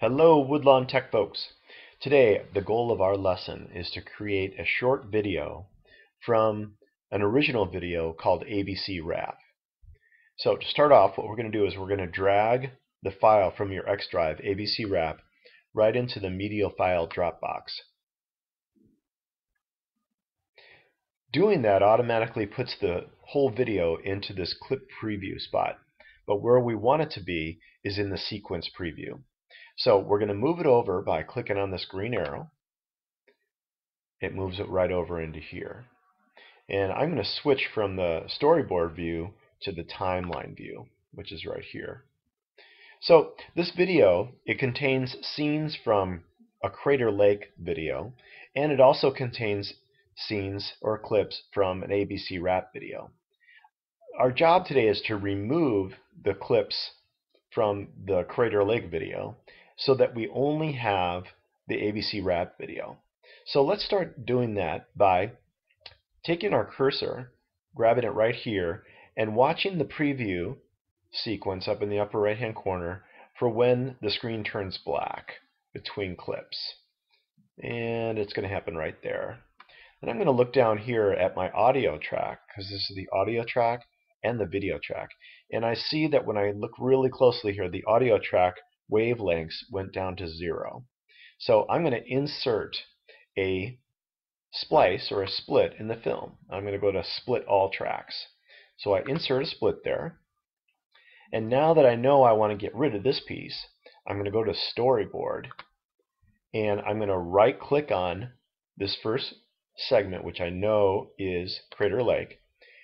Hello Woodlawn Tech folks. Today the goal of our lesson is to create a short video from an original video called ABC Wrap. So to start off, what we're going to do is we're going to drag the file from your X drive, ABC Wrap, right into the Media File drop box. Doing that automatically puts the whole video into this clip preview spot, but where we want it to be is in the sequence preview. So we're going to move it over by clicking on this green arrow. It moves it right over into here. And I'm going to switch from the storyboard view to the timeline view, which is right here. So this video, it contains scenes from a Crater Lake video, and it also contains scenes or clips from an ABC Wrap video. Our job today is to remove the clips from the Crater Lake video so that we only have the ABC Wrap video. So let's start doing that by taking our cursor, grabbing it right here, and watching the preview sequence up in the upper right hand corner for when the screen turns black between clips. And it's going to happen right there. And I'm going to look down here at my audio track, because this is the audio track and the video track. And I see that when I look really closely here, the audio track wavelengths went down to 0. So I'm going to insert a splice or a split in the film. I'm going to go to split all tracks. So I insert a split there. And now that I know I want to get rid of this piece, I'm going to go to storyboard, and I'm going to right click on this first segment, which I know is Crater Lake,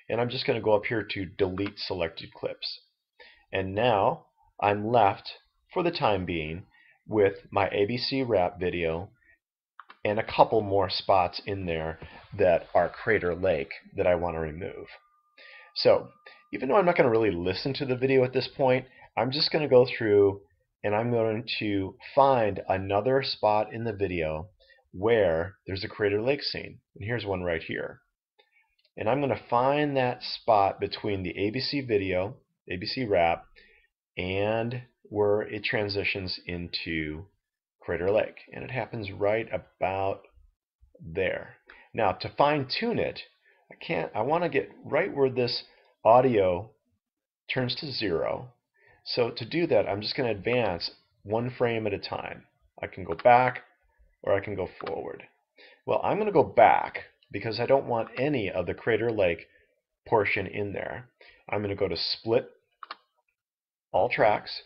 and I'm just going to go up here to delete selected clips. And now I'm left, for the time being, with my ABC Wrap video and a couple more spots in there that are Crater Lake that I want to remove. So even though I'm not going to really listen to the video at this point, I'm just going to go through and I'm going to find another spot in the video where there's a Crater Lake scene. And here's one right here. And I'm going to find that spot between the ABC video, ABC Wrap, and where it transitions into Crater Lake. And it happens right about there. Now to fine tune it, I want to get right where this audio turns to 0. So to do that, I'm just going to advance one frame at a time. I can go back or I can go forward. Well, I'm going to go back because I don't want any of the Crater Lake portion in there. I'm going to go to split all tracks.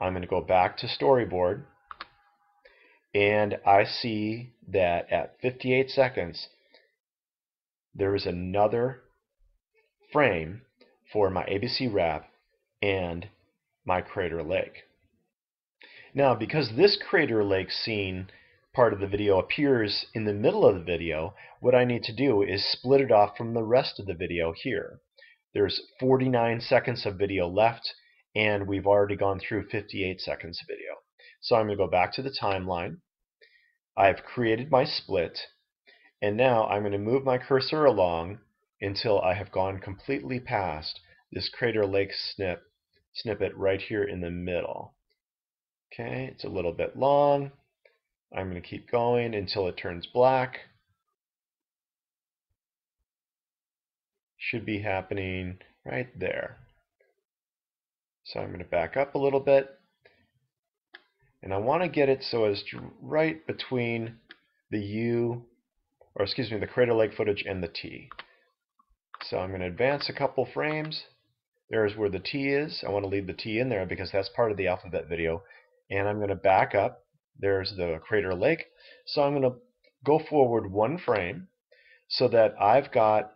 I'm going to go back to storyboard, and I see that at 58 seconds there is another frame for my ABC Wrap and my Crater Lake. Now, because this Crater Lake scene part of the video appears in the middle of the video, what I need to do is split it off from the rest of the video here. There's 49 seconds of video left, and we've already gone through 58 seconds of video. So I'm going to go back to the timeline. I've created my split, and now I'm going to move my cursor along until I have gone completely past this Crater Lake snippet right here in the middle. Okay, it's a little bit long. I'm going to keep going until it turns black. Should be happening right there. So I'm going to back up a little bit, and I want to get it so it's right between the the Crater Lake footage and the T. So I'm going to advance a couple frames. There's where the T is. I want to leave the T in there because that's part of the alphabet video. And I'm going to back up. There's the Crater Lake. So I'm going to go forward one frame so that I've got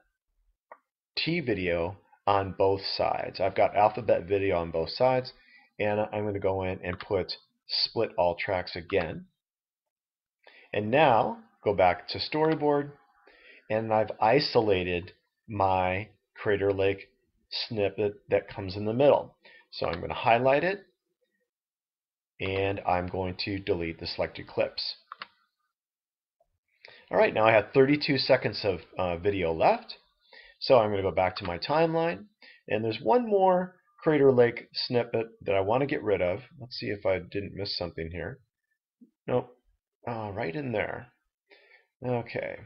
T video on both sides. I've got alphabet video on both sides, and I'm going to go in and put split all tracks again. And now go back to storyboard, and I've isolated my Crater Lake snippet that comes in the middle. So I'm going to highlight it, and I'm going to delete the selected clips. Alright, now I have 32 seconds of video left. So I'm going to go back to my timeline, and there's one more Crater Lake snippet that I want to get rid of. Let's see if I didn't miss something here. Nope. Right in there. Okay.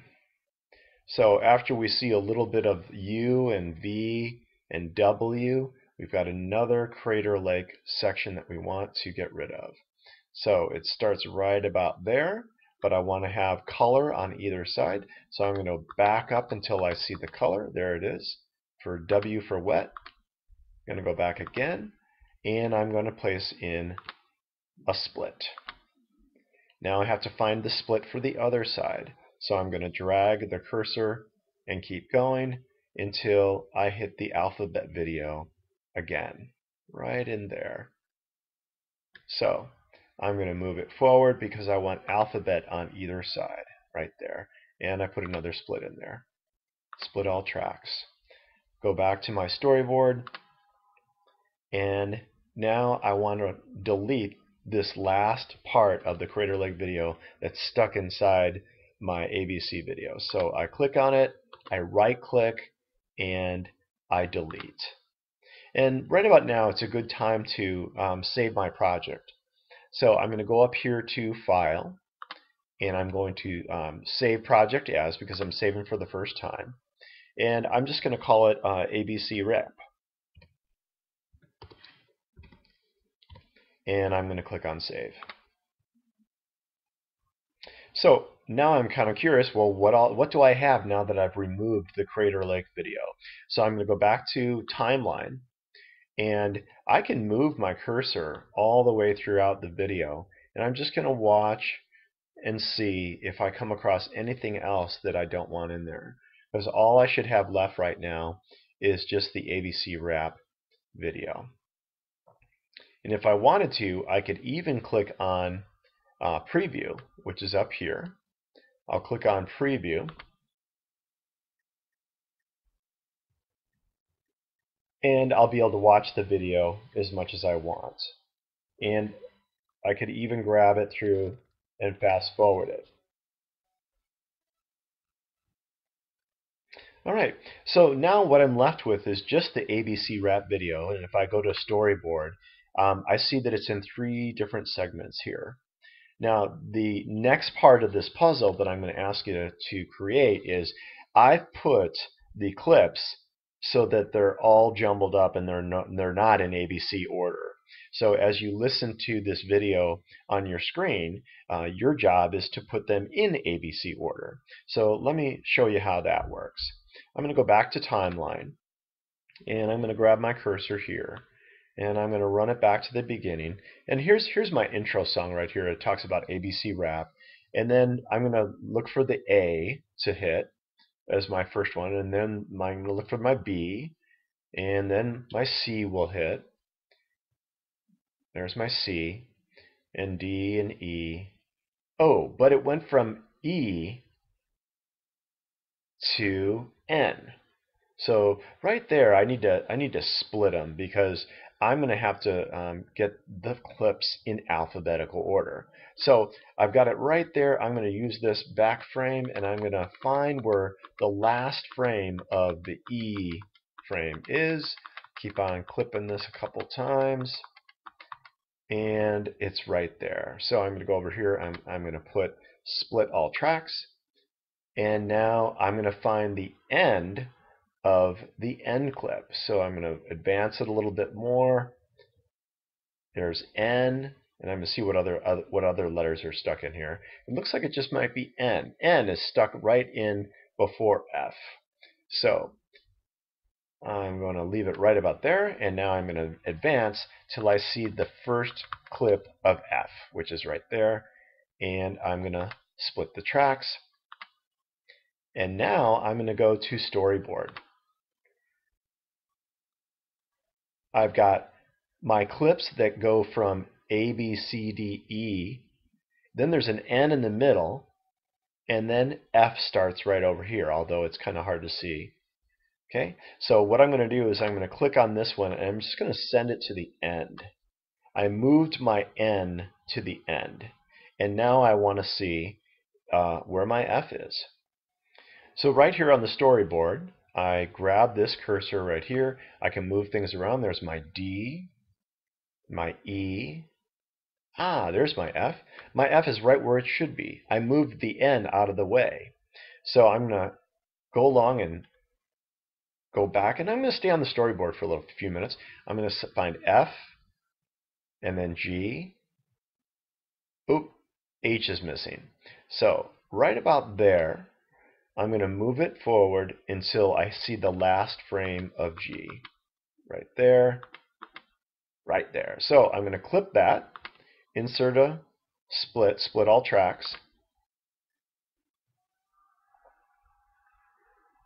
So after we see a little bit of U and V and W, we've got another Crater Lake section that we want to get rid of. So it starts right about there, but I want to have color on either side. So I'm going to back up until I see the color. There it is. For W for wet, I'm going to go back again, and I'm going to place in a split. Now I have to find the split for the other side. So I'm going to drag the cursor and keep going until I hit the alphabet video again, right in there. So I'm going to move it forward because I want alphabet on either side, right there. And I put another split in there. Split all tracks. Go back to my storyboard, and now I want to delete this last part of the Crater Lake video that's stuck inside my ABC video. So I click on it, I right click, and I delete. And right about now it's a good time to save my project. So I'm going to go up here to File, and I'm going to save project as, because I'm saving for the first time. And I'm just going to call it ABC Rep. And I'm going to click on Save. So now I'm kind of curious, well, what do I have now that I've removed the Crater Lake video? So I'm going to go back to Timeline, and I can move my cursor all the way throughout the video, and I'm just going to watch and see if I come across anything else that I don't want in there. Because all I should have left right now is just the ABC Wrap video. And if I wanted to, I could even click on Preview, which is up here. I'll click on Preview, and I'll be able to watch the video as much as I want. And I could even grab it through and fast forward it. Alright, so now what I'm left with is just the ABC Wrap video, and if I go to Storyboard, I see that it's in 3 different segments here. Now, the next part of this puzzle that I'm going to ask you to create is I've put the clips so that they're all jumbled up and they're not in ABC order. So as you listen to this video on your screen, your job is to put them in ABC order. So let me show you how that works. I'm going to go back to Timeline, and I'm going to grab my cursor here, and I'm going to run it back to the beginning. And here's my intro song right here. It talks about ABC Wrap, and then I'm going to look for the A to hit as my first one, and then I'm going to look for my B, and then my C will hit. There's my C, and D and E. Oh, but it went from E to N. So right there, I need to split them because I'm going to have to get the clips in alphabetical order. So I've got it right there. I'm going to use this back frame, and I'm going to find where the last frame of the E frame is. Keep on clipping this a couple times, and it's right there. So I'm going to go over here. I'm going to put split all tracks, and now I'm going to find the end of the end clip. So I'm going to advance it a little bit more. There's N, and I'm going to see what other letters are stuck in here. It looks like it just might be N. N is stuck right in before F. So I'm going to leave it right about there, and now I'm going to advance till I see the first clip of F, which is right there, and I'm going to split the tracks. And now I'm going to go to Storyboard. I've got my clips that go from A, B, C, D, E. Then there's an N in the middle, and then F starts right over here, although it's kind of hard to see. Okay, so what I'm going to do is I'm going to click on this one, and I'm just going to send it to the end. I moved my N to the end, and now I want to see where my F is. So right here on the storyboard, I grab this cursor right here. I can move things around. There's my D, my E. There's my F. My F is right where it should be. I moved the N out of the way. So I'm going to go along and go back, and I'm going to stay on the storyboard for a few minutes. I'm going to find F, and then G. Oop, H is missing. So right about there, I'm going to move it forward until I see the last frame of G. Right there, right there. So I'm going to clip that, insert a split all tracks,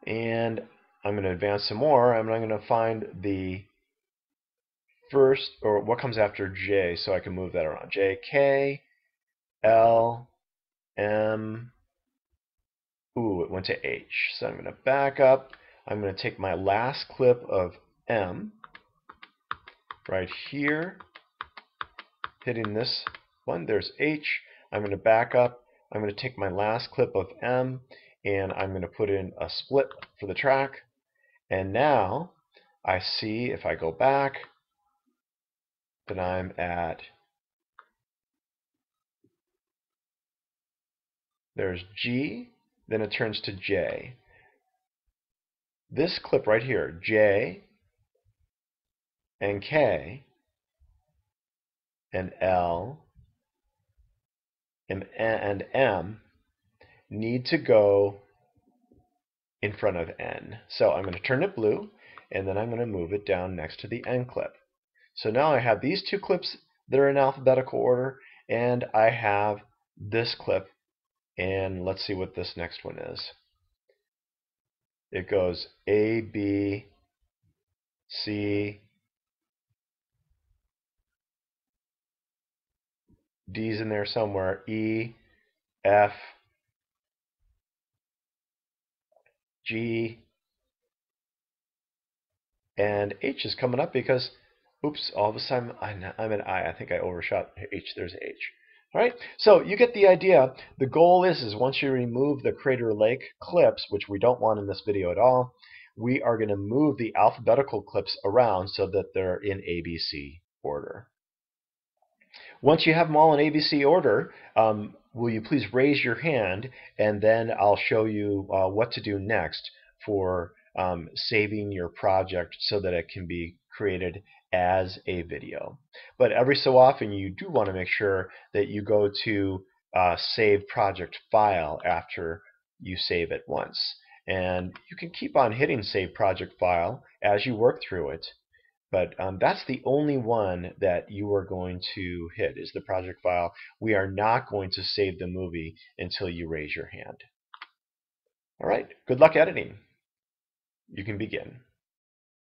and I'm going to advance some more, and I'm going to find the first, or what comes after J, so I can move that around. J, K, L, M, it went to H. So I'm going to back up. I'm going to take my last clip of M right here, hitting this one. There's H. I'm going to back up. I'm going to take my last clip of M, and I'm going to put in a split for the track. And now I see, if I go back, that I'm at, there's G, then it turns to J. This clip right here, J and K and L and M need to go in front of N. So I'm going to turn it blue, and then I'm going to move it down next to the N clip. So now I have these two clips that are in alphabetical order, and I have this clip, and let's see what this next one is. It goes A, B, C, D's in there somewhere, E, F, G, and H is coming up because, oops, all of a sudden I'm an I. I think I overshot H. There's H. All right, so you get the idea. The goal is once you remove the Crater Lake clips, which we don't want in this video at all, we are going to move the alphabetical clips around so that they're in ABC order. Once you have them all in ABC order, will you please raise your hand, and then I'll show you what to do next for saving your project so that it can be created as a video. But every so often you do want to make sure that you go to Save Project File after you save it once. And you can keep on hitting Save Project File as you work through it. But that's the only one that you are going to hit, is the project file. We are not going to save the movie until you raise your hand. All right, good luck editing. You can begin.